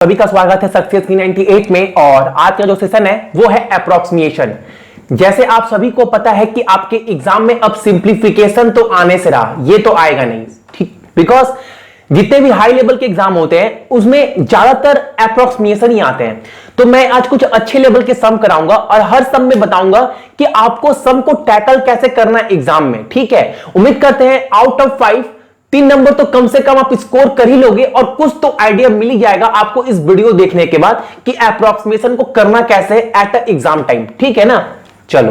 सभी का स्वागत है सक्सेस की 98 में। और आज का जो सेशन है वो है अप्रोक्सीमेशन। जैसे आप सभी को पता है कि आपके एग्जाम में अब सिंप्लीफिकेशन तो आने से रहा, ये तो आएगा नहीं, ठीक, बिकॉज जितने भी हाई लेवल के एग्जाम होते हैं उसमें ज्यादातर अप्रोक्सीमेशन ही आते हैं। तो मैं आज कुछ अच्छे लेवल के सम कराऊंगा और हर सम में बताऊंगा कि आपको सम को टैकल कैसे करना है एग्जाम में, ठीक है। उम्मीद करते हैं आउट ऑफ 5 3 नंबर तो कम से कम आप स्कोर कर ही लोगे और कुछ तो आइडिया मिल ही जाएगा आपको इस वीडियो देखने के बाद कि अप्रोक्सीमेशन को करना कैसे एट एग्जाम टाइम, ठीक है ना। चलो,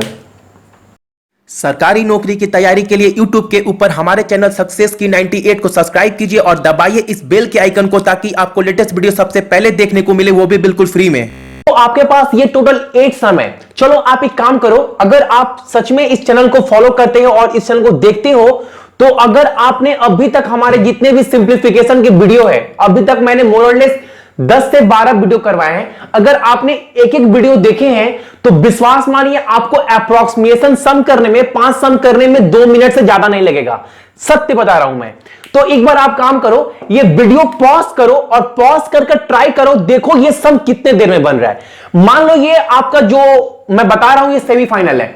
सरकारी नौकरी की तैयारी के लिए YouTube के ऊपर हमारे चैनल सक्सेस की 98 को सब्सक्राइब कीजिए और दबाइए इस बेल के आइकन को ताकि आपको लेटेस्ट वीडियो सबसे पहले देखने को मिले, वो भी बिल्कुल फ्री में। तो आपके पास ये टोटल 8 सम है। चलो आप एक काम करो, अगर आप सच में इस चैनल को फॉलो करते हो और इस चैनल को देखते हो तो अगर आपने अभी तक हमारे जितने भी सिंप्लीफिकेशन के वीडियो है, अभी तक मैंने मोर और लेस 10 से 12 वीडियो करवाए हैं, अगर आपने एक एक वीडियो देखे हैं तो विश्वास मानिए आपको अप्रोक्सीमेशन सम करने में 5 सम करने में 2 मिनट से ज्यादा नहीं लगेगा, सत्य बता रहा हूं मैं। तो एक बार आप काम करो, ये वीडियो पॉज करो और पॉज करके ट्राई करो, देखो ये सम कितने देर में बन रहा है। मान लो ये आपका जो मैं बता रहा हूं ये सेमीफाइनल है,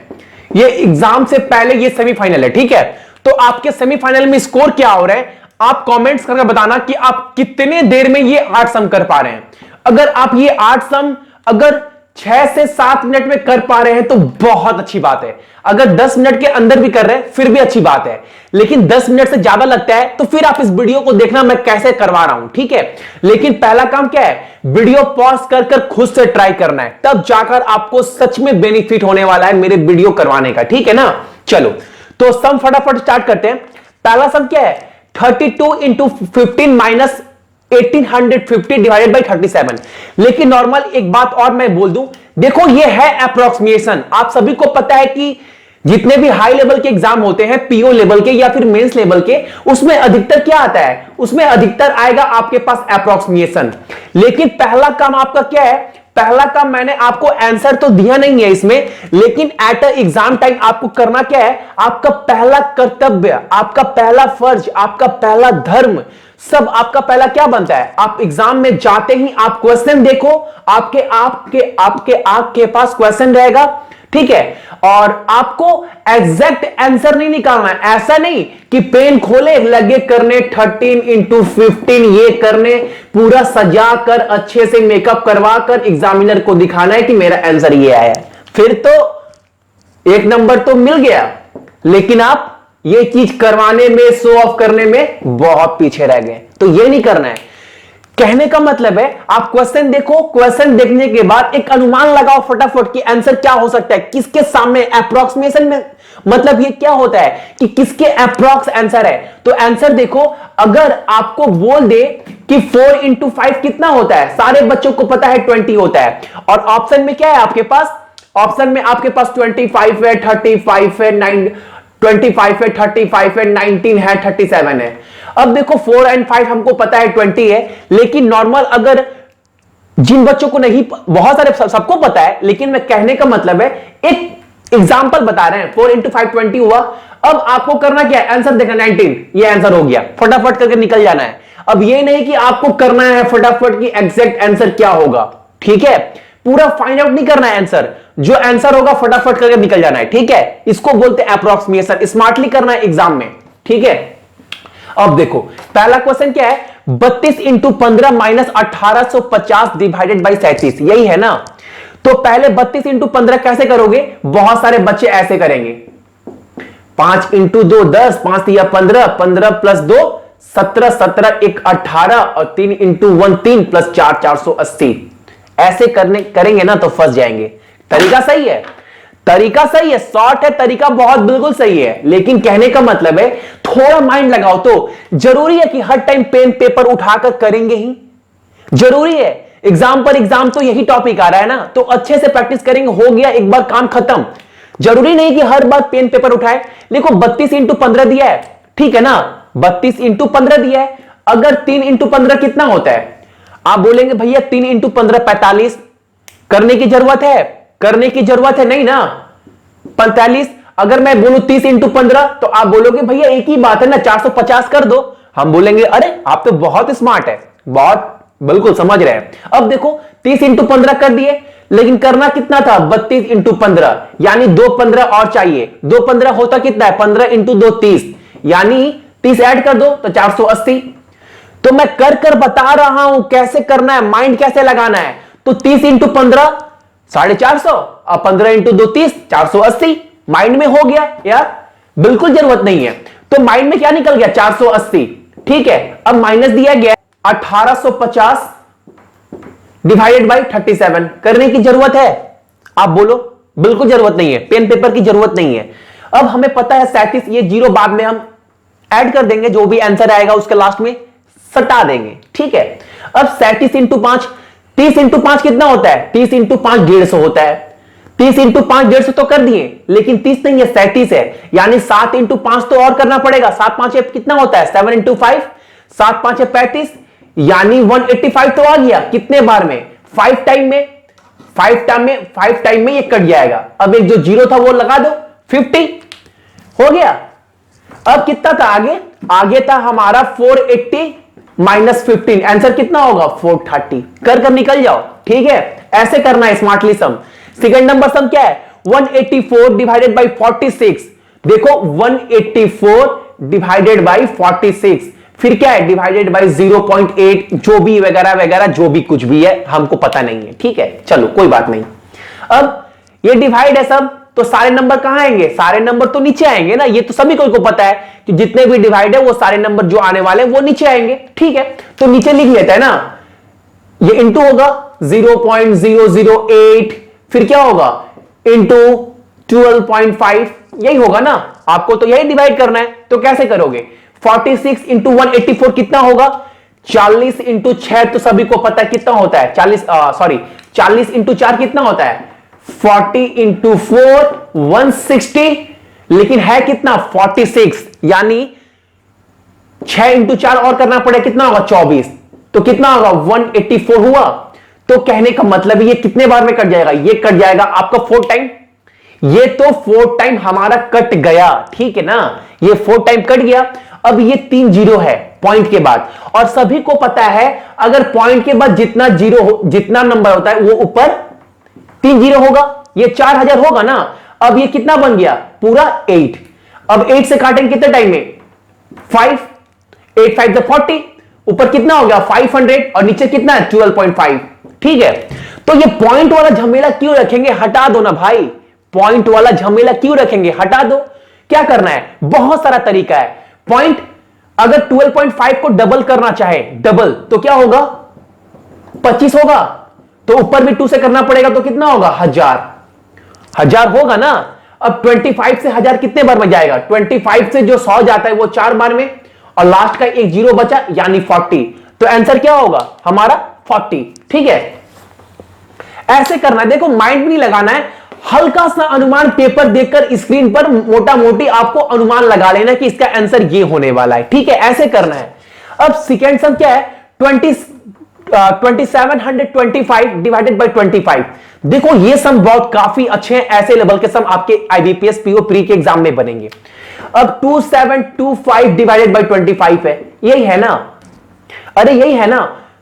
ये एग्जाम से पहले ये सेमीफाइनल है, ठीक है। तो आपके सेमीफाइनल में स्कोर क्या हो रहा है, आप कमेंट्स करके बताना कि आप कितने देर में ये 8 सम कर पा रहे हैं। अगर आप ये 8 सम अगर 6 से 7 मिनट में कर पा रहे हैं तो बहुत अच्छी बात है। अगर 10 मिनट के अंदर भी कर रहे हैं फिर भी अच्छी बात है, लेकिन 10 मिनट से ज्यादा लगता है तो फिर आप इस वीडियो को देखना मैं कैसे करवा रहा हूं, ठीक है। लेकिन पहला काम क्या है, वीडियो पॉज कर खुद से ट्राई करना है, तब जाकर आपको सच में बेनिफिट होने वाला है मेरे वीडियो करवाने का, ठीक है ना। चलो तो सम फटाफट स्टार्ट करते हैं। पहला सम क्या है, 32 इंटू 15 माइनस 1850 डिवाइडेड बाई 37। लेकिन नॉर्मल एक बात और मैं बोल दूं, देखो ये है अप्रोक्सीमेशन। आप सभी को पता है कि जितने भी हाई लेवल के एग्जाम होते हैं, पीओ लेवल के या फिर मेंस लेवल के, उसमें अधिकतर क्या आता है, उसमें अधिकतर आएगा आपके पास अप्रोक्सीमेशन। लेकिन पहला काम आपका क्या है, पहला काम मैंने आपको आंसर तो दिया नहीं है इसमें, लेकिन एट एग्जाम टाइम आपको करना क्या है, आपका पहला कर्तव्य, आपका पहला फर्ज, आपका पहला धर्म, सब आपका पहला क्या बनता है, आप एग्जाम में जाते ही आप क्वेश्चन देखो, आपके आंख के पास क्वेश्चन रहेगा, ठीक है। और आपको एग्जैक्ट आंसर नहीं निकालना है, ऐसा नहीं कि पेन खोले लगे करने 13 इंटू 15 ये करने, पूरा सजा कर अच्छे से मेकअप करवा कर एग्जामिनर को दिखाना है कि मेरा आंसर ये आया है, फिर तो 1 नंबर तो मिल गया। लेकिन आप ये चीज करवाने में, शो ऑफ करने में बहुत पीछे रह गए, तो ये नहीं करना है। कहने का मतलब है आप क्वेश्चन देखो, क्वेश्चन देखने के बाद एक अनुमान लगाओ फटाफट कि आंसर क्या हो सकता है, किसके सामने अप्रोक्सीमेशन में, मतलब ये क्या होता है कि किसके अप्रोक्स आंसर है। तो आंसर देखो, अगर आपको बोल दे कि 4 इंटू 5 कितना होता है, सारे बच्चों को पता है 20 होता है, और ऑप्शन में क्या है आपके पास, ऑप्शन में आपके पास 25 है, 35 है, 25 है, 35 है, 19 है, 37 है। अब देखो 4 और 5 हमको पता है 20 है, लेकिन नॉर्मल अगर जिन बच्चों को नहीं, बहुत सारे सबको पता है, लेकिन मैं कहने का मतलब है एक एग्जांपल बता रहे हैं, 4 इंटू 5 20 हुआ। अब आपको करना क्या है, आंसर देखना 19, ये आंसर हो गया, फटाफट करके निकल जाना है। अब ये नहीं कि आपको करना है फटाफट की एग्जैक्ट आंसर क्या होगा, ठीक है, पूरा फाइंड आउट नहीं करना है आंसर, जो आंसर होगा फटाफट करके निकल जाना है, ठीक है। इसको बोलते हैं अप्रोक्सीमेशन, स्मार्टली करना है एग्जाम में, ठीक है। अब देखो पहला क्वेश्चन क्या है, 32 इंटू 15 माइनस 1850 डिवाइडेड बाई 37, यही है ना। तो पहले 32 इंटू 15 कैसे करोगे, बहुत सारे बच्चे ऐसे करेंगे, 5 इंटू 2 10, 5 या 15, 15 प्लस 2 17, 17 1 18 और 3 इंटू 1 3 प्लस 4 480, ऐसे करेंगे ना तो फंस जाएंगे। तरीका सही है, तरीका सही है, शॉर्ट है तरीका, बहुत बिल्कुल सही है, लेकिन कहने का मतलब है थोड़ा माइंड लगाओ। तो जरूरी है कि हर टाइम पेन पेपर उठाकर करेंगे ही, जरूरी है, एग्जाम पर एग्जाम तो यही टॉपिक आ रहा है ना, तो अच्छे से प्रैक्टिस करेंगे, हो गया एक बार काम खत्म। जरूरी नहीं कि हर बार पेन पेपर उठाए। देखो 32 इंटू 15 दिया है, ठीक है ना, 32 इंटू 15 दिया है, अगर 3 इंटू 15 कितना होता है, आप बोलेंगे भैया 3 इंटू 15 45, करने की जरूरत है, करने की जरूरत है नहीं ना, 45। अगर मैं बोलूं 30 इंटू 15 तो आप बोलोगे भैया एक ही बात है ना, 450 कर दो। हम बोलेंगे अरे आप तो बहुत स्मार्ट है, बहुत बिल्कुल समझ रहे हैं। अब देखो 30 इंटू 15 कर दिए, लेकिन करना कितना था 32 इंटू 15, यानी 215 और चाहिए। 215 होता कितना है 15 इंटू 2 30, यानी 30 ऐड कर दो तो 480। तो मैं कर कर बता रहा हूं कैसे करना है, माइंड कैसे लगाना है। तो 30 इंटू 15 450, और 15 इंटू 2 30, 480 माइंड में हो गया यार, बिल्कुल जरूरत नहीं है। तो माइंड में क्या निकल गया 480, ठीक है। अब माइनस दिया गया 1850 डिवाइडेड बाई 37, करने की जरूरत है आप बोलो, बिल्कुल जरूरत नहीं है, पेन पेपर की जरूरत नहीं है। अब हमें पता है 37, ये जीरो बाद में हम ऐड कर देंगे, जो भी आंसर आएगा उसके लास्ट में सटा देंगे, ठीक है। अब 37 इंटू 5, 30 इंटू 5 कितना होता है 30 इंटू 5 150 होता है। 30 इंटू 5 150 तो कर दिए, लेकिन 30 नहीं है 37 है, यानी 7 इंटू 5 तो और करना पड़ेगा। 7 5 कितना होता है 7 इंटू 5, 7 5 35, यानी 185 तो आ गया। कितने बार में 5 टाइम में, 5 टाइम में ये कट जाएगा। अब एक जो जीरो था वो लगा दो, 50 हो गया। अब कितना था आगे, आगे था हमारा 480 माइनस 15, आंसर कितना होगा 430। कर कर निकल जाओ, ठीक है, ऐसे करना है स्मार्टली सम। सेकंड नंबर सम क्या है 184 डिवाइडेड बाई 46। देखो 184 डिवाइडेड बाई 46, फिर क्या है डिवाइडेड बाई 0.8, जो भी वगैरह वगैरह, जो भी कुछ भी है हमको पता नहीं है, ठीक है, चलो कोई बात नहीं। अब ये डिवाइड है सब, तो सारे नंबर कहां आएंगे, सारे नंबर तो नीचे आएंगे ना। ये तो सभी को पता है कि जितने भी डिवाइड है वो सारे नंबर जो आने वाले हैं वो नीचे आएंगे, ठीक है। तो नीचे लिख लेते हैं ना, ये इंटू होगा 0.008, फिर क्या होगा इंटू 12.5, यही होगा ना। आपको तो यही डिवाइड करना है, तो कैसे करोगे 46 इंटू 184 कितना होगा 40 इंटू 6, तो सभी को पता है कितना होता है 40 इंटू 4 कितना होता है 40 इंटू 4 160, लेकिन है कितना 46, यानी 6 इंटू 4 और करना पड़े, कितना होगा 24, तो कितना होगा 184 हुआ। तो कहने का मतलब ये कितने बार में कट जाएगा, ये कट जाएगा आपका 4 टाइम, ये तो 4 टाइम हमारा कट गया, ठीक है ना, ये 4 टाइम कट गया। अब ये 3 जीरो है पॉइंट के बाद, और सभी को पता है अगर पॉइंट के बाद जितना जीरो जितना नंबर होता है वो ऊपर 3 जीरो होगा, ये 4000 होगा ना। अब ये कितना बन गया पूरा 8। अब 8 से काटेंगे कितने टाइम में 5, 8 5 40, ऊपर कितना हो गया 500 और नीचे कितना है 12.5, ठीक है। तो ये पॉइंट वाला झमेला क्यों रखेंगे, हटा दो ना भाई, पॉइंट वाला झमेला क्यों रखेंगे, हटा दो। क्या करना है, बहुत सारा तरीका है। पॉइंट अगर 12.5 को डबल करना चाहे, डबल तो क्या होगा 25 होगा, तो ऊपर भी 2 से करना पड़ेगा, तो कितना होगा 1000 होगा ना। अब 25 से 1000 कितने बार में जाएगा, 25 से जो 100 जाता है वो 4 बार में, और लास्ट का एक जीरो बचा यानी 40, तो आंसर क्या होगा हमारा 40, ठीक है। ऐसे करना है, देखो माइंड भी नहीं लगाना है, हल्का सा अनुमान पेपर देखकर स्क्रीन पर मोटा मोटी आपको अनुमान लगा लेना कि इसका आंसर ये होने वाला है, ठीक है, ऐसे करना है। अब सेकेंड सम क्या है 2725 डिवाइडेड बाई 25। देखो ये सम बहुत काफी अच्छे हैं, ऐसे लेवल के सम आपके आईबीपीएस पीओ प्री के एग्जाम में बनेंगे। अब 2725 डिवाइडेड बाई 25 है, यही है ना, अरे यही है ना।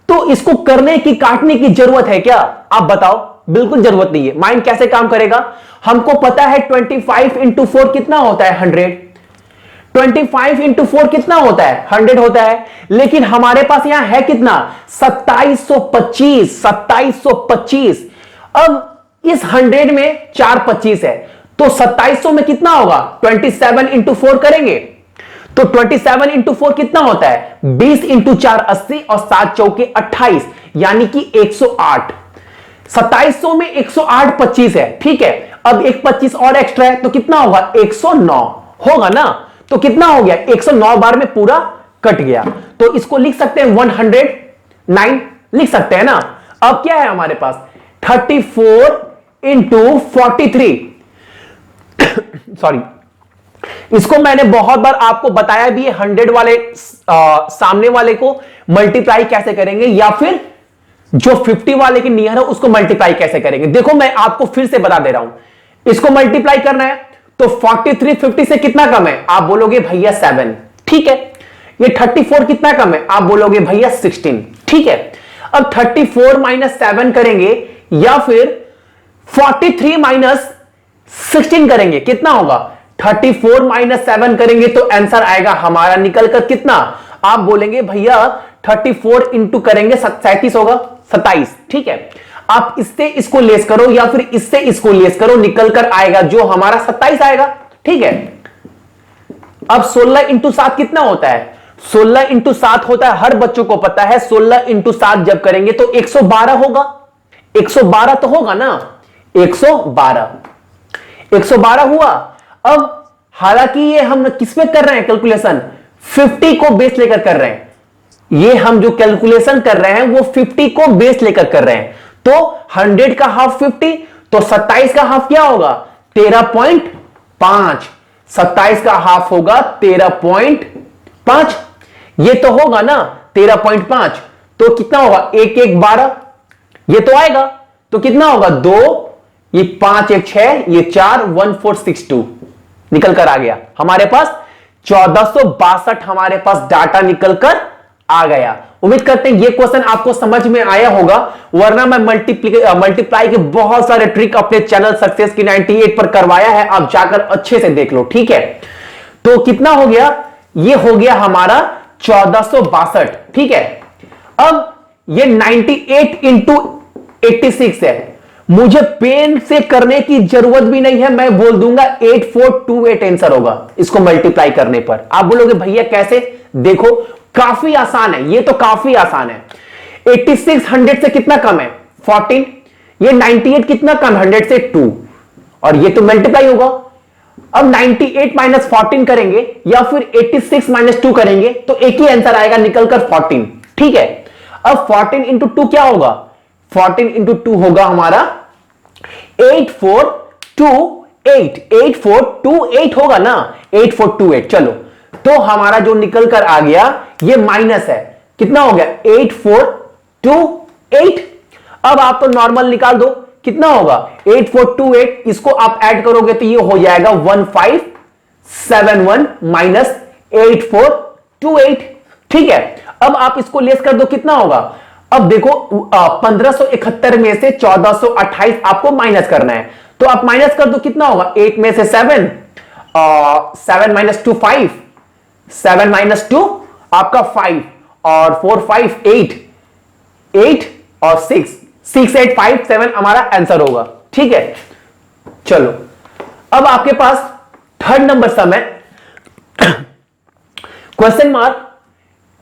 तो इसको करने की काटने की जरूरत है क्या, आप बताओ, बिल्कुल जरूरत नहीं है। माइंड कैसे काम करेगा, हमको पता है 25 इंटू 4 कितना होता है 100, 25 इंटू 4 कितना होता है 100 होता है, लेकिन हमारे पास यहां है कितना 2725। अब इस 100 में 4 25 है, तो 2700 में कितना होगा 27 इंटू 4 करेंगे, तो 27 इंटू 4 कितना होता है 20 इंटू 4 80 और 7 चौके 28, यानी कि 108। 2700 में 108 25 है, ठीक है। अब एक 25 और एक्स्ट्रा है, तो कितना होगा 109 होगा ना। तो कितना हो गया 109 बार में पूरा कट गया, तो इसको लिख सकते हैं 109 लिख सकते हैं ना। अब क्या है हमारे पास 34 इंटू 43 सॉरी, इसको मैंने बहुत बार आपको बताया भी है, 100 वाले सामने वाले को मल्टीप्लाई कैसे करेंगे, या फिर जो 50 वाले के नियर है उसको मल्टीप्लाई कैसे करेंगे। देखो मैं आपको फिर से बता दे रहा हूं, इसको मल्टीप्लाई करना है तो 43 50 से कितना कम है, आप बोलोगे भैया 7, ठीक है। ये 34 कितना कम है, आप बोलोगे भैया 16, ठीक है। अब 34 माइनस 7 करेंगे या फिर 43 माइनस 16 करेंगे, कितना होगा? 34 माइनस 7 करेंगे तो आंसर आएगा हमारा निकलकर कितना? आप बोलेंगे भैया 34 इंटू करेंगे 37 होगा, 27। ठीक है, आप इससे इसको लेस करो या फिर इससे इसको लेस करो, निकलकर आएगा जो हमारा 27 आएगा। ठीक है, अब 16 इंटू 7 कितना होता है? 16 इंटू 7 होता है, हर बच्चों को पता है 16 इंटू 7 जब करेंगे तो 112 होगा। 112 तो होगा ना, 112 हुआ। अब हालांकि ये हम किस पे कर रहे हैं कैलकुलेशन? 50 को बेस लेकर कर रहे हैं। ये हम जो कैलकुलेशन कर रहे हैं वो 50 को बेस लेकर कर रहे हैं। तो 100 का हाफ 50, तो 27 का हाफ क्या होगा? 13.5। 27 का हाफ होगा 13.5। ये तो होगा ना 13.5, तो कितना होगा? 1 1 12, ये तो आएगा। तो कितना होगा? 2, ये 5 1 6, ये 4, 1462 निकल कर आ गया हमारे पास। 1462 हमारे पास डाटा निकल कर आ गया। उम्मीद करते हैं ये क्वेश्चन आपको समझ में आया होगा, वरना मैं मल्टीप्लाई के बहुत सारे ट्रिक अपने चैनल सक्सेस की 98 पर करवाया है, आप जाकर अच्छे से देख लो। ठीक है, तो कितना हो गया? ये हो गया हमारा 1462। ठीक है, अब ये 98 इंटू 86 है, मुझे पेन से करने की जरूरत भी नहीं है, मैं बोल दूंगा 8428 आंसर होगा इसको मल्टीप्लाई करने पर। आप बोलोगे भैया कैसे? देखो काफी आसान है, ये तो काफी आसान है। 86 100 से कितना कम है? 14। ये 98 कितना कम? 100 से 2, और ये तो मल्टीप्लाई होगा। अब 98 माइनस 14 करेंगे या फिर 86 माइनस 2 करेंगे तो एक ही आंसर आएगा निकलकर 14। ठीक है, अब 14 इंटू 2 क्या होगा? 14 इंटू 2 होगा हमारा 8428। 8428 होगा ना, 8428। चलो, तो हमारा जो निकल कर आ गया ये माइनस है, कितना हो गया? 8428। अब आप तो नॉर्मल निकाल दो, कितना होगा? 8428, इसको आप ऐड करोगे तो ये हो जाएगा 1571 माइनस 8428। ठीक है, अब आप इसको लेस कर दो, कितना होगा? अब देखो 1571 में से 1428 आपको माइनस करना है, तो आप माइनस कर दो, कितना होगा? 8 में से 7, 7 माइनस 2 5, 7 माइनस 2 आपका 5, और 4 5 8, 8 और 6 6 8 5 7 हमारा आंसर होगा। ठीक है, चलो अब आपके पास थर्ड नंबर सम है, question mark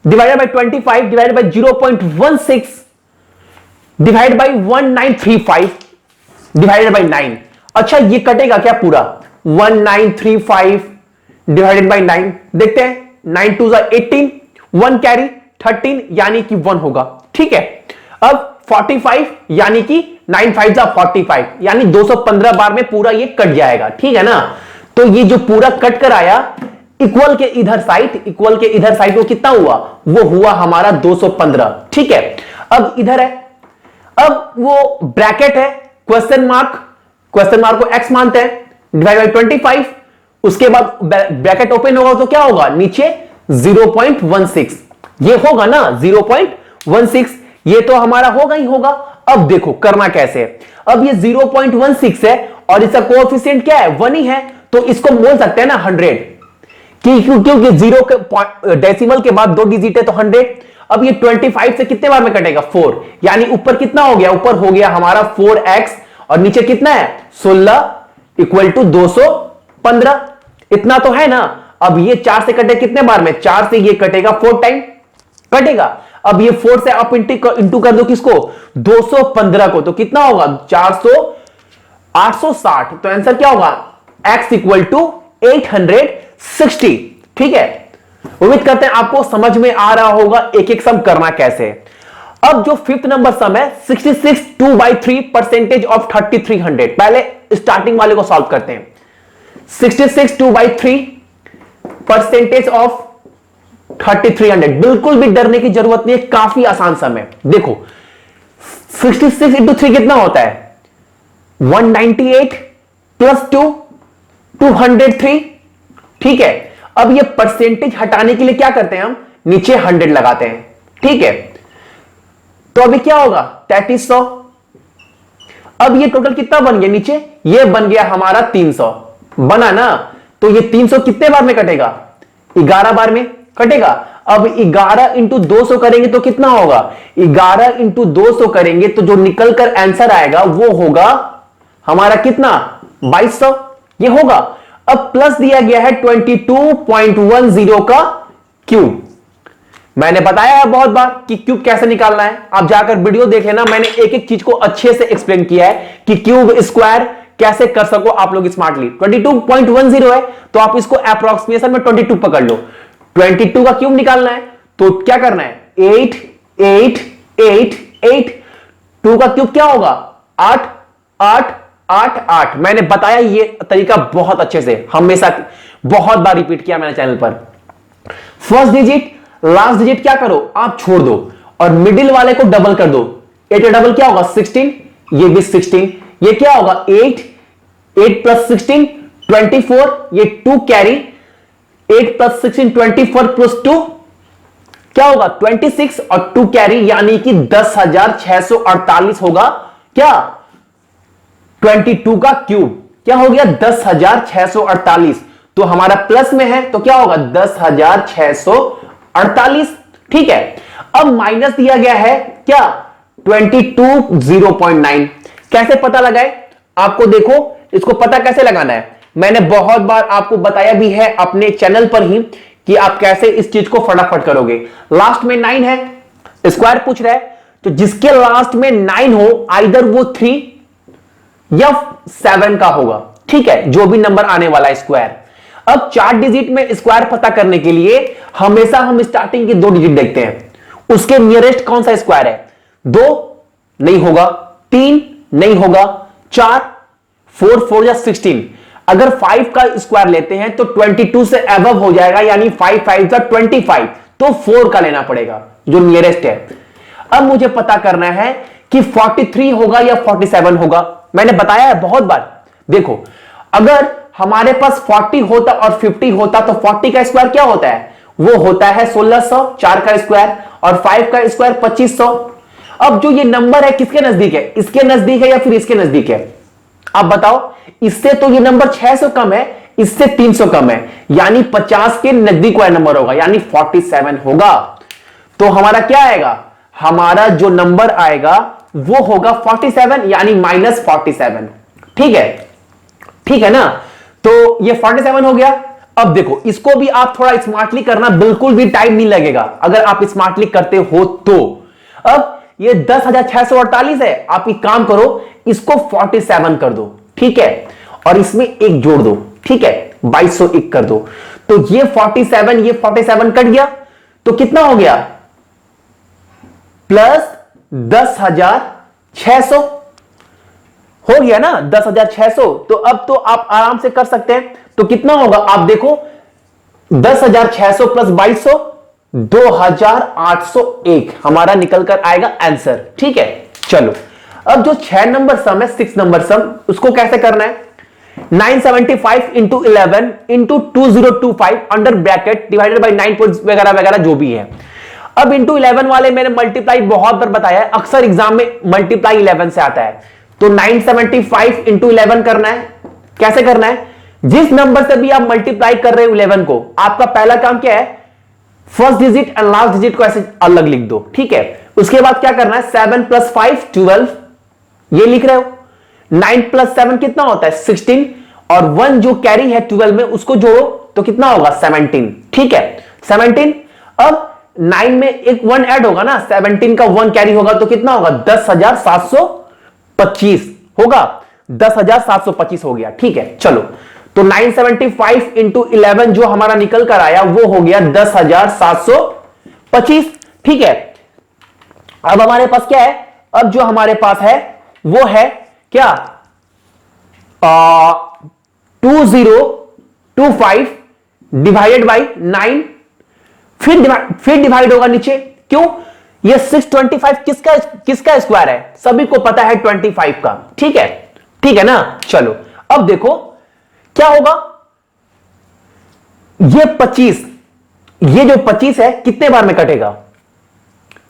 divided by 25 divided by 0.16 divided by 1935 divided by 9। अच्छा, ये कटेगा क्या पूरा? 1935 डिवाइडेड बाय 9, देखते हैं। 9 2 18, 1 कैरी 13 यानी कि 1 होगा। ठीक है, अब 45 यानी कि 9 5 45 यानी 215 बार में पूरा ये कट जाएगा। ठीक है ना, तो ये जो पूरा कट कर आया इक्वल के इधर साइड वो कितना हुआ? वो हुआ हमारा 215। ठीक है, अब इधर है, अब वो ब्रैकेट है, क्वेश्चन मार्क को x मानते हैं, डिवाइड बाय 25, उसके बाद ब्रैकेट ओपन होगा तो क्या होगा? नीचे 0.16, ये होगा ना 0.16, ये तो हमारा होगा ही होगा। अब देखो करना कैसे है, अब ये 0.16 है और इसका कोएफिशिएंट क्या है? 1 ही है, तो इसको बोल सकते हैं ना 100, क्योंकि 0 के डेसिमल के बाद 2 डिजिट है तो 100। अब ये 25 से कितने बार में कटेगा? 4, यानी ऊपर कितना हो गया? ऊपर हो गया हमारा 4x और नीचे कितना है? 16 इक्वल टू 215, इतना तो है ना। अब ये 4 से कटे कितने बार में? 4 से ये कटेगा 4 टाइम कटेगा। अब ये 4 से आप इंटू कर दो किसको? 215 को, तो कितना होगा? 400 860, तो आंसर क्या होगा? x equal to 860। ठीक है, उम्मीद करते हैं आपको समझ में आ रहा होगा एक एक सम करना कैसे। अब जो फिफ्थ नंबर सम है 66 2/3 परसेंटेज ऑफ 3300, पहले स्टार्टिंग वाले को सॉल्व करते हैं। 66 2/3 परसेंटेज ऑफ 3300, बिल्कुल भी डरने की जरूरत नहीं है, काफी आसान सम है। देखो 66 इंटू 3 कितना होता है? 198 प्लस 2 203। ठीक है, अब ये परसेंटेज हटाने के लिए क्या करते हैं हम? नीचे 100 लगाते हैं। ठीक है, तो अभी क्या होगा 3300। अब ये टोटल कितना बन गया नीचे, ये बन गया हमारा 300 बना ना। तो ये 300 कितने बार में कटेगा, 11 बार में कटेगा। अब 11 इंटू 200 करेंगे तो कितना होगा, 11 इंटू 200 करेंगे तो जो निकल कर आंसर आएगा वो होगा हमारा कितना 2200 ये होगा। अब प्लस दिया गया है 22.10 का क्यूब। मैंने बताया है बहुत बार कि क्यूब कैसे निकालना है, आप जाकर वीडियो देख लेना। मैंने एक एक चीज को अच्छे से एक्सप्लेन किया है कि क्यूब स्क्वायर कैसे कर सको आप लोग स्मार्टली। 22.10 है तो आप इसको अप्रोक्सीमेशन में 22 पकड़ लो। 22 का क्यूब निकालना है तो क्या करना है 8 8 8 8। 2 का क्यूब क्या होगा 8 8 8 8। मैंने बताया ये तरीका बहुत अच्छे से, हमेशा बहुत बार रिपीट किया मैंने चैनल पर। फर्स्ट डिजिट लास्ट डिजिट क्या करो आप छोड़ दो और मिडिल वाले को डबल कर दो। 8 डबल क्या होगा 16, ये भी 16। ये क्या होगा 8 8 प्लस 16 24, ये 2 कैरी 8 प्लस 16 24 प्लस 2 क्या होगा 26 और 2 कैरी यानी कि 10,648 होगा क्या 22 का क्यूब क्या हो गया 10,648। तो हमारा प्लस में है तो क्या होगा 10,648। ठीक है। अब माइनस दिया गया है क्या 22.09। कैसे पता लगाए आपको, देखो इसको पता कैसे लगाना है। मैंने बहुत बार आपको बताया भी है अपने चैनल पर ही कि आप कैसे इस चीज को फटाफट करोगे। लास्ट में 9 है, स्क्वायर पूछ रहा है तो जिसके लास्ट में 9 हो आइदर वो 3 या 7 का होगा। ठीक है, जो भी नंबर आने वाला है स्क्वायर। अब 4 डिजिट में स्क्वायर पता करने के लिए हमेशा हम स्टार्टिंग के 2 डिजिट देखते हैं, उसके नियरेस्ट कौन सा स्क्वायर है। 2 नहीं होगा, 3 नहीं होगा, 4 4 4 या 16। अगर 5 का स्क्वायर लेते हैं तो 22 से अबव हो जाएगा यानी 5 5 या 25, तो 4 का लेना पड़ेगा जो नियरेस्ट है। अब मुझे पता करना है कि 43 होगा या 47 होगा। मैंने बताया है बहुत बार, देखो अगर हमारे पास 40 होता और 50 होता तो 40 का स्क्वायर क्या होता है, वो होता है 1600, 4 का स्क्वायर और 5 का स्क्वायर 2500। अब जो ये नंबर है किसके नजदीक है, इसके नजदीक है या फिर इसके नजदीक है, आप बताओ। इससे तो ये नंबर 600 कम है, इससे 300 कम है यानी 50 के नजदीक वाला नंबर होगा यानी 47 होगा। तो हमारा क्या आएगा, हमारा जो नंबर आएगा वो होगा 47 यानी -47। ठीक है, ठीक है ना। तो ये 47 हो गया। अब देखो इसको भी आप थोड़ा स्मार्टली करना, बिल्कुल भी टाइम नहीं लगेगा अगर आप स्मार्टली करते हो तो। अब ये 10,648 है, आप एक काम करो इसको 47 कर दो। ठीक है, और इसमें एक जोड़ दो। ठीक है, 2201 कर दो। तो ये 47 कट गया तो कितना हो गया प्लस 10,600 हो गया ना 10,600। तो अब तो आप आराम से कर सकते हैं। तो कितना होगा आप देखो 10,600 प्लस 2200 2,801 हमारा निकल कर आएगा आंसर। ठीक है, चलो अब जो 6 नंबर सम है 6 नंबर सम, उसको कैसे करना है 975 into 11 into 2025 under bracket divided by 9 वगैरह वगैरह जो भी है। अब इंटू 11 वाले मैंने मल्टीप्लाई बहुत बार बताया है, अक्सर एग्जाम में मल्टीप्लाई 11 से आता है। तो 975 इंटू 11 करना है। कैसे करना है, जिस नंबर से भी आप मल्टीप्लाई कर रहे हो 11 को, आपका पहला काम क्या है first digit and last digit को ऐसे अलग लिख दो। ठीक है, उसके बाद क्या करना है 7 प्लस 5 12 ये लिख रहे हो। 9 प्लस 7 कितना होता है 16 और 1 जो कैरी है 12 में उसको जोड़ो तो कितना होगा 17। ठीक है 17। अब 9 में एक 1 ऐड होगा ना, 17 का 1 कैरी होगा तो कितना होगा 10,725 होगा, 10,725 हो गया। ठीक है, चलो तो 975 इंटू 11 जो हमारा निकल कर आया वो हो गया 10,725। ठीक है, अब हमारे पास क्या है, अब जो हमारे पास है वो है क्या 2025 डिवाइडेड बाई 9 फिर डिवाइड होगा नीचे। क्यों, ये 625 किसका स्क्वायर है, सभी को पता है 25 का। ठीक है, ठीक है ना। चलो अब देखो क्या होगा, ये 25, ये जो 25 है कितने बार में कटेगा,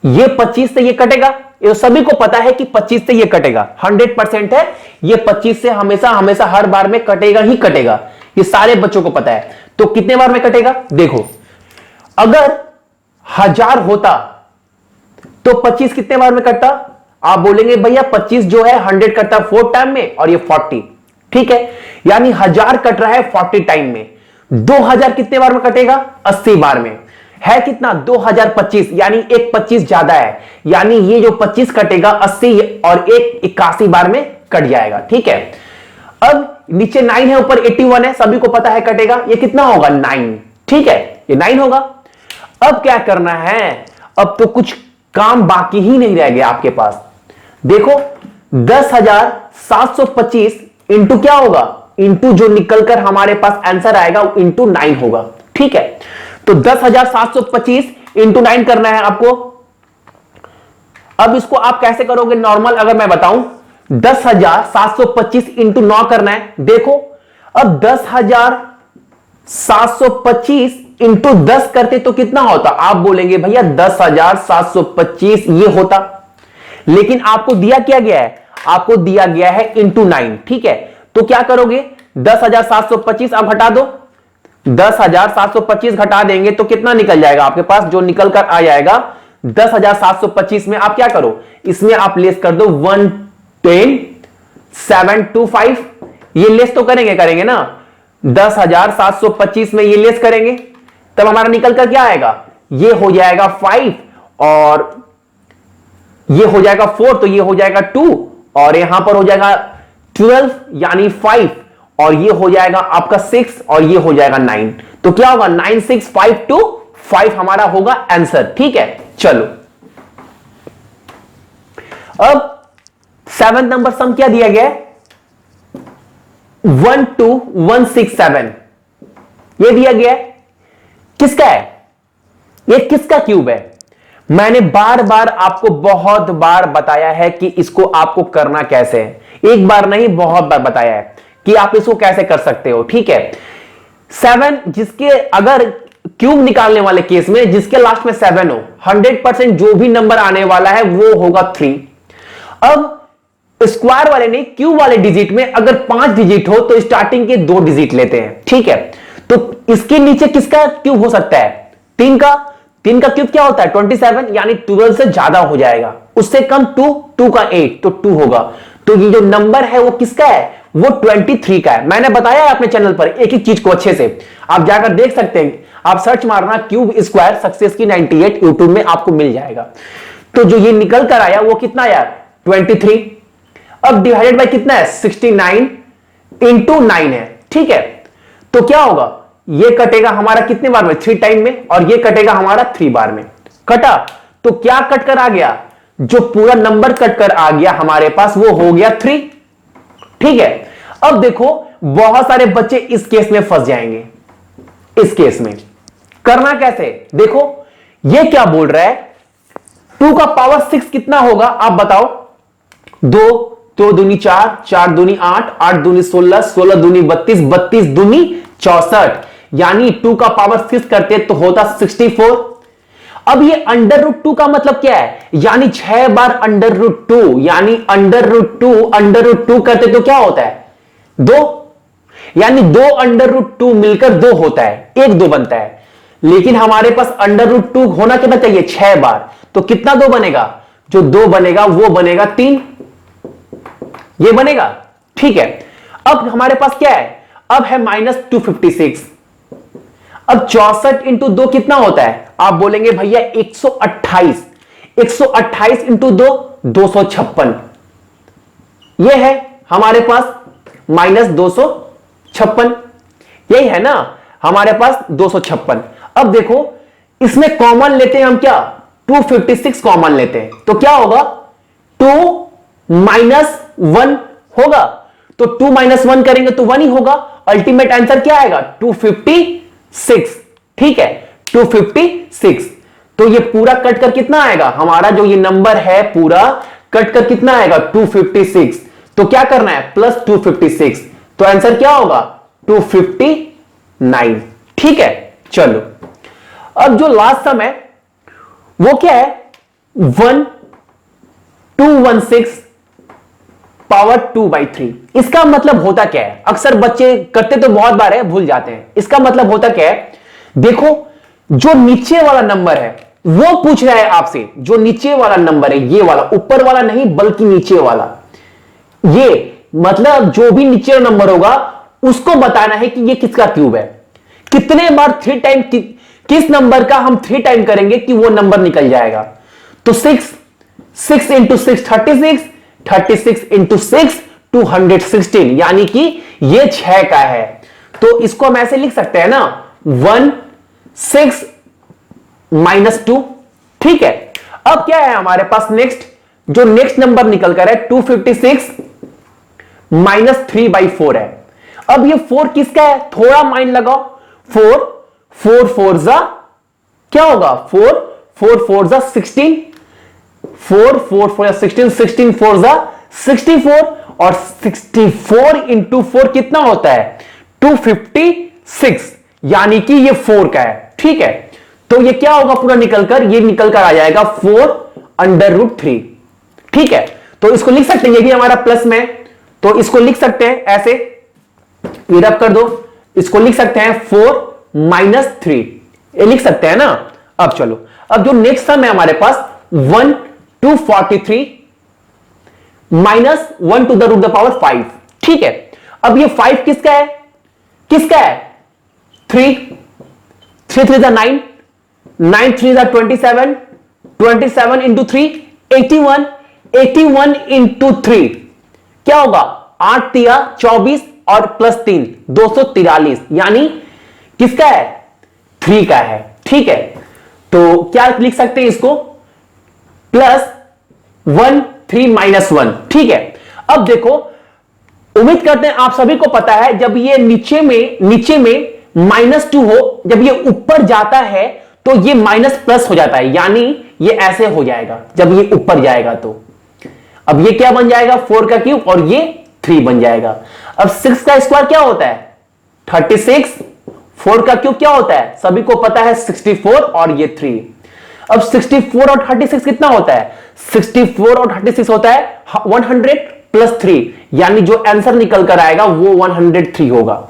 ये 25 से ये कटेगा ये तो सभी को पता है कि 25 से ये कटेगा, 100% है, ये 25 से हमेशा हमेशा हर बार में कटेगा ही कटेगा, ये सारे बच्चों को पता है। तो कितने बार में कटेगा देखो, अगर 1000 होता तो 25 कितने बार में कटता, आप बोलेंगे भैया 25 जो है 100 कटता 4 टाइम में और ये 40, ठीक है, यानी 1000 कट रहा है 40 टाइम में। 2000 कितने बार में कटेगा, 80 बार में, है कितना 2025, यानी एक 25 ज्यादा है, यानी ये जो 25 कटेगा 80 और एक 81 बार में कट जाएगा, ठीक है। अब नीचे 9 है, ऊपर 81 है, सभी को पता है कटेगा, ये कितना होगा 9, ठीक है, ये 9 होगा। अब क्या करना है, अब तो कुछ काम बाकी ही नहीं रह गया आपके पास। देखो 10,725 इंटू क्या होगा, इंटू जो निकलकर हमारे पास आंसर आएगा इंटू 9 होगा, ठीक है। तो 10,725 इंटू 9 करना है आपको। अब इसको आप कैसे करोगे नॉर्मल, अगर मैं बताऊं 10,725 इंटू 9 करना है। देखो अब 10,725 इंटू 10 करते तो कितना होता, आप बोलेंगे भैया 10,725 ये होता, लेकिन आपको दिया क्या गया है, आपको दिया गया है इंटू 9, ठीक है। तो क्या करोगे 10,725 आप घटा दो, 10,725 घटा देंगे तो कितना निकल जाएगा आपके पास, जो निकल कर आ जाएगा 10,725 में आप क्या करो, इसमें आप लेस कर दो 110 725, ये लेस तो करेंगे ना, 10,725 में ये लेस करेंगे तब हमारा निकल कर क्या आएगा, ये हो जाएगा 5 और ये हो जाएगा 4, तो ये हो जाएगा 2 और यहां पर हो जाएगा 12 यानी 5 और ये हो जाएगा आपका 6 और ये हो जाएगा 9, तो क्या होगा 96525 हमारा होगा आंसर, ठीक है। चलो अब 7 नंबर सम क्या दिया गया है, 12167 ये दिया गया है, किसका है, ये किसका क्यूब है। मैंने बार बार आपको बहुत बार बताया है कि इसको आपको करना कैसे है, एक बार नहीं बहुत बार बताया है कि आप इसको कैसे कर सकते हो, ठीक है। 7 जिसके अगर क्यूब निकालने वाले केस में जिसके लास्ट में 7 हो, 100% जो भी नंबर आने वाला है वो होगा 3। अब स्क्वायर वाले नहीं, क्यूब वाले डिजिट में अगर 5 डिजिट हो तो स्टार्टिंग के 2 डिजिट लेते हैं, ठीक है। तो इसके नीचे किसका क्यूब हो सकता है, 3 का क्यूब क्या होता है 27, यानी 12 से ज्यादा हो जाएगा, उससे कम 2 का 8 तो 2 होगा। तो ये जो नंबर है वो किसका है, वो 23 का है। मैंने बताया है अपने चैनल पर एक एक चीज को अच्छे से, आप जाकर देख सकते हैं, आप सर्च मारना क्यूब स्क्वायर सक्सेस की 98 यूट्यूब में आपको मिल जाएगा। तो जो ये निकल कर आया वो कितना आया 23, अब डिवाइडेड बाय कितना है 69 इंटू 9 है, ठीक है। तो क्या होगा, ये कटेगा हमारा कितने बार में 3 टाइम में और ये कटेगा हमारा 3 बार में, कटा तो क्या कट कर आ गया, जो पूरा नंबर कट कर आ गया हमारे पास वो हो गया 3, ठीक है। अब देखो बहुत सारे बच्चे इस केस में फंस जाएंगे, इस केस में करना कैसे, देखो ये क्या बोल रहा है 2 का पावर 6 कितना होगा आप बताओ, 2 दूनी 4, 4 दूनी 8, 8 दूनी 16, 16 दूनी 32, 32 दूनी 64, यानी 2 का पावर 6 करते तो होता 64। अब ये अंडर रूट 2 का मतलब क्या है, यानी 6 बार अंडर रूट 2, यानी अंडर रूट 2 करते तो क्या होता है 2, यानी 2 अंडर रूट 2 मिलकर 2 होता है, 1 2 बनता है। लेकिन हमारे पास अंडर रूट 2 होना कितना चाहिए 6 बार, तो कितना 2 बनेगा, जो 2 बनेगा वो बनेगा 3, ये बनेगा, ठीक है। अब हमारे पास क्या है, अब है -256, अब 64 इंटू 2 कितना होता है, आप बोलेंगे भैया 128, 128 इंटू 2 256, ये है हमारे पास -256, यही है ना हमारे पास 256। अब देखो इसमें कॉमन लेते हैं हम क्या 256 कॉमन लेते हैं तो क्या होगा 2 -1 होगा, तो 2 -1 करेंगे तो 1 ही होगा, अल्टीमेट आंसर क्या आएगा 256, ठीक है 256। तो ये पूरा कट कर कितना आएगा, हमारा जो ये नंबर है पूरा कट कर कितना आएगा 256, तो क्या करना है +256, तो आंसर क्या होगा 259, ठीक है। चलो अब जो लास्ट सम है वो क्या है 216 पावर 2/3। इसका मतलब होता क्या है? अक्सर बच्चे करते तो बहुत बार है, भूल जाते हैं। इसका मतलब होता क्या है? देखो, जो नीचे वाला नंबर है वो पूछ रहा है आपसे, जो नीचे वाला नंबर है, ये वाला, ऊपर वाला नहीं बल्कि नीचे वाला। ये मतलब जो भी नीचे वाला नंबर होगा उसको बताना है कि ये किसका क्यूब है। कितने बार 3 टाइम, किस नंबर का हम 3 टाइम करेंगे कि वो नंबर निकल जाएगा। तो 6 इंटू 6 36, 36 इंटू 6 216, यानी कि ये 6 का है। तो इसको हम ऐसे लिख सकते हैं ना, 1 6 -2। ठीक है, अब क्या है हमारे पास नेक्स्ट, जो नेक्स्ट नंबर निकल कर है 256 -3/4 है। अब ये 4 किसका है? थोड़ा माइंड लगाओ। 4 4 जा क्या होगा? 4 4 जा 16, 4 4 जा 16, 16 4 जा 64, और 64 इंटू 4 कितना होता है? 256, यानी कि ये 4 का है। ठीक है, तो ये क्या होगा पूरा निकलकर? ये निकलकर आ जाएगा 4√3। ठीक है, तो इसको लिख सकते हैं, ये भी हमारा प्लस में, तो इसको लिख सकते हैं ऐसे, ये रब कर दो, इसको लिख सकते हैं 4 -3, ये लिख सकते हैं ना। अब चलो, अब जो नेक्स्ट सम है हमारे पास 1 to 43 -1 to the root the power 5। ठीक है, अब ये 5 किसका है? किसका है? 3 3 जा 9, 9 3 जा 27, 27 इंटू 3 81, 81 इंटू 3 क्या होगा? 8 तिया 24 और +3 243, यानी किसका है? 3 का है। ठीक है, तो क्या लिख सकते हैं इसको? +1 3 -1। ठीक है, अब देखो, उम्मीद करते हैं आप सभी को पता है, जब ये नीचे में -2 हो, जब ये ऊपर जाता है तो ये माइनस प्लस हो जाता है, यानी ये ऐसे हो जाएगा जब ये ऊपर जाएगा। तो अब ये क्या बन जाएगा? 4 का क्यूब, और ये 3 बन जाएगा। अब 6 का स्क्वायर क्या होता है? 36, 4 का क्यूब क्या होता है? सभी को पता है 64, और ये 3। अब 64 और 36 कितना होता है? 64 और 36 होता है 100 + 3, यानी जो आंसर निकल कर आएगा वो 103 होगा।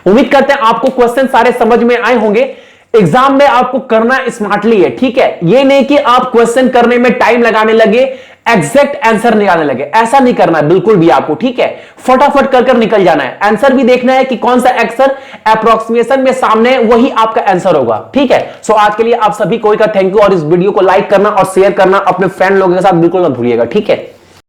उम्मीद करते हैं आपको क्वेश्चन सारे समझ में आए होंगे। एग्जाम में आपको करना स्मार्टली है। ठीक है, ये नहीं कि आप क्वेश्चन करने में टाइम लगाने लगे, एग्जैक्ट आंसर निकालने लगे, ऐसा नहीं करना है बिल्कुल भी आपको। ठीक है, फटाफट कर निकल जाना है। आंसर भी देखना है कि कौन सा आंसर अप्रोक्सीमेशन में सामने वही आपका आंसर होगा। ठीक है, सो आज के लिए आप सभी को थैंक यू, और इस वीडियो को लाइक करना और शेयर करना अपने फ्रेंड लोगों के साथ बिल्कुल मत भूलिएगा। ठीक है।